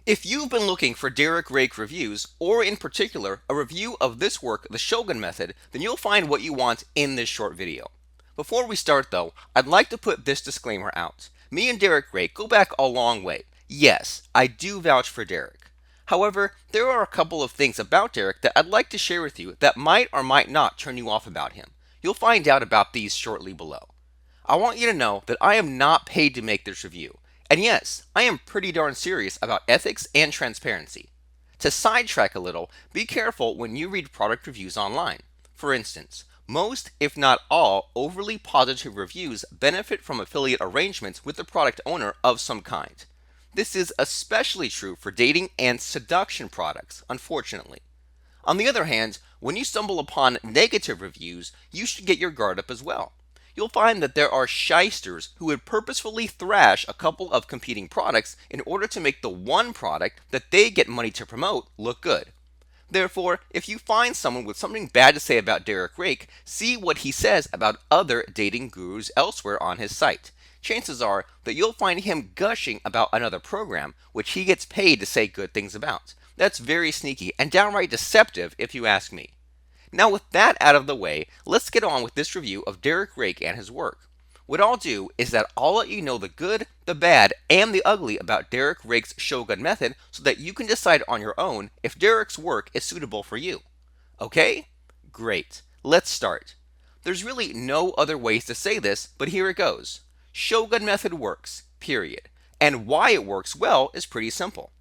If you've been looking for Derek Rake reviews, or in particular a review of this work, The Shogun Method, then you'll find what you want in this short video. Before we start though, I'd like to put this disclaimer out. Me and Derek Rake go back a long way. Yes, I do vouch for Derek. However, there are a couple of things about Derek that I'd like to share with you that might or might not turn you off about him. You'll find out about these shortly below. I want you to know that I am not paid to make this review. And yes, I am pretty darn serious about ethics and transparency. To sidetrack a little, be careful when you read product reviews online. For instance, most, if not all, overly positive reviews benefit from affiliate arrangements with the product owner of some kind. This is especially true for dating and seduction products, unfortunately. On the other hand, when you stumble upon negative reviews, you should get your guard up as well. You'll find that there are shysters who would purposefully thrash a couple of competing products in order to make the one product that they get money to promote look good. Therefore, if you find someone with something bad to say about Derek Rake, see what he says about other dating gurus elsewhere on his site. Chances are that you'll find him gushing about another program which he gets paid to say good things about. That's very sneaky and downright deceptive if you ask me. Now with that out of the way, let's get on with this review of Derek Rake and his work. What I'll do is that I'll let you know the good, the bad, and the ugly about Derek Rake's Shogun Method so that you can decide on your own if Derek's work is suitable for you. Okay? Great. Let's start. There's really no other ways to say this, but here it goes. Shogun Method works, period. And why it works well is pretty simple.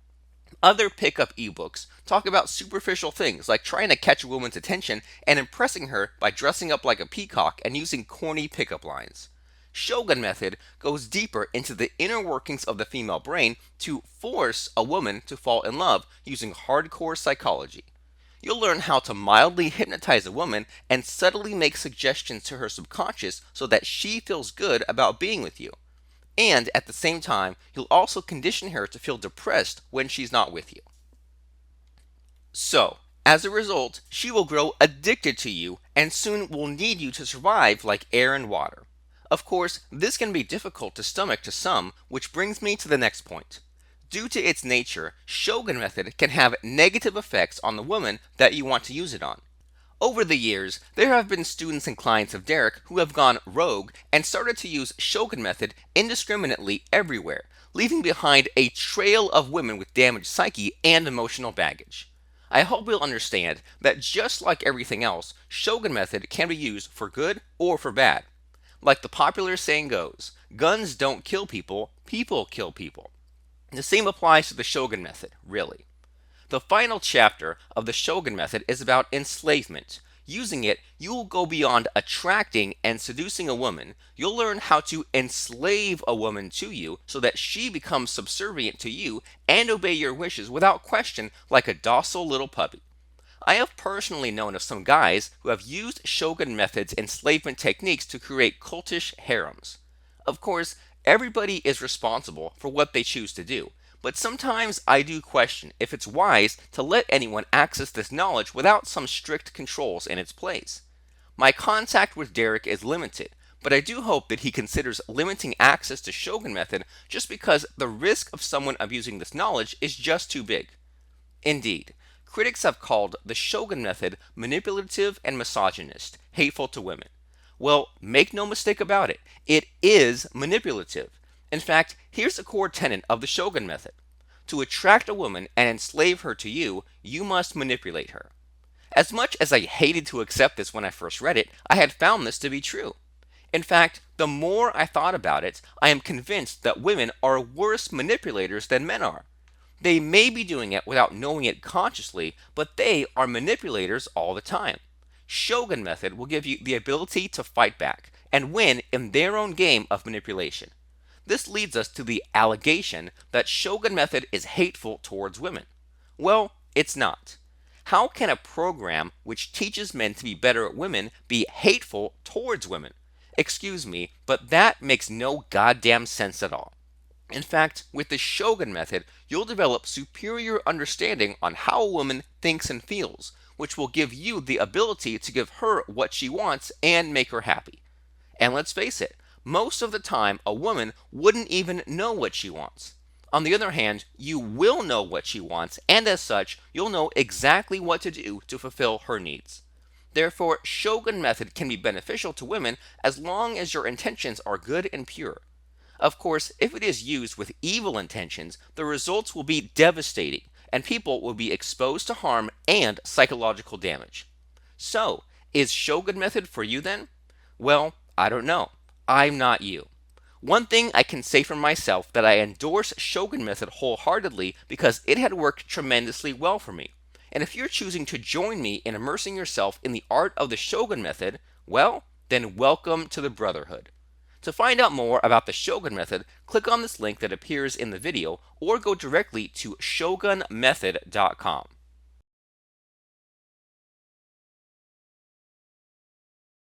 Other pickup ebooks talk about superficial things like trying to catch a woman's attention and impressing her by dressing up like a peacock and using corny pickup lines. Shogun Method goes deeper into the inner workings of the female brain to force a woman to fall in love using hardcore psychology. You'll learn how to mildly hypnotize a woman and subtly make suggestions to her subconscious so that she feels good about being with you. And at the same time, you'll also condition her to feel depressed when she's not with you. So, as a result, she will grow addicted to you and soon will need you to survive like air and water. Of course, this can be difficult to stomach to some, which brings me to the next point. Due to its nature, Shogun Method can have negative effects on the woman that you want to use it on. Over the years, there have been students and clients of Derek who have gone rogue and started to use Shogun Method indiscriminately everywhere, leaving behind a trail of women with damaged psyche and emotional baggage. I hope you'll understand that just like everything else, Shogun Method can be used for good or for bad. Like the popular saying goes, guns don't kill people, people kill people. The same applies to the Shogun Method, really. The final chapter of the Shogun Method is about enslavement. Using it, you will go beyond attracting and seducing a woman. You'll learn how to enslave a woman to you so that she becomes subservient to you and obey your wishes without question like a docile little puppy. I have personally known of some guys who have used Shogun Method's enslavement techniques to create cultish harems. Of course, everybody is responsible for what they choose to do. But sometimes I do question if it's wise to let anyone access this knowledge without some strict controls in its place. My contact with Derek is limited, but I do hope that he considers limiting access to Shogun Method just because the risk of someone abusing this knowledge is just too big. Indeed, critics have called the Shogun Method manipulative and misogynist, hateful to women. Well, make no mistake about it, it is manipulative. In fact, here's the core tenet of the Shogun Method. To attract a woman and enslave her to you, you must manipulate her. As much as I hated to accept this when I first read it, I had found this to be true. In fact, the more I thought about it, I am convinced that women are worse manipulators than men are. They may be doing it without knowing it consciously, but they are manipulators all the time. Shogun Method will give you the ability to fight back and win in their own game of manipulation. This leads us to the allegation that Shogun Method is hateful towards women. Well, it's not. How can a program which teaches men to be better at women be hateful towards women? Excuse me, but that makes no goddamn sense at all. In fact, with the Shogun Method, you'll develop superior understanding on how a woman thinks and feels, which will give you the ability to give her what she wants and make her happy. And let's face it, most of the time a woman wouldn't even know what she wants. On the other hand, you will know what she wants, and as such, you'll know exactly what to do to fulfill her needs. Therefore, Shogun Method can be beneficial to women as long as your intentions are good and pure. Of course, if it is used with evil intentions, the results will be devastating, and people will be exposed to harm and psychological damage. So, is Shogun Method for you then? Well, I don't know. I'm not you. One thing I can say for myself that I endorse Shogun Method wholeheartedly because it had worked tremendously well for me. And if you're choosing to join me in immersing yourself in the art of the Shogun Method, well, then welcome to the Brotherhood. To find out more about the Shogun Method, click on this link that appears in the video or go directly to shogunmethod.com.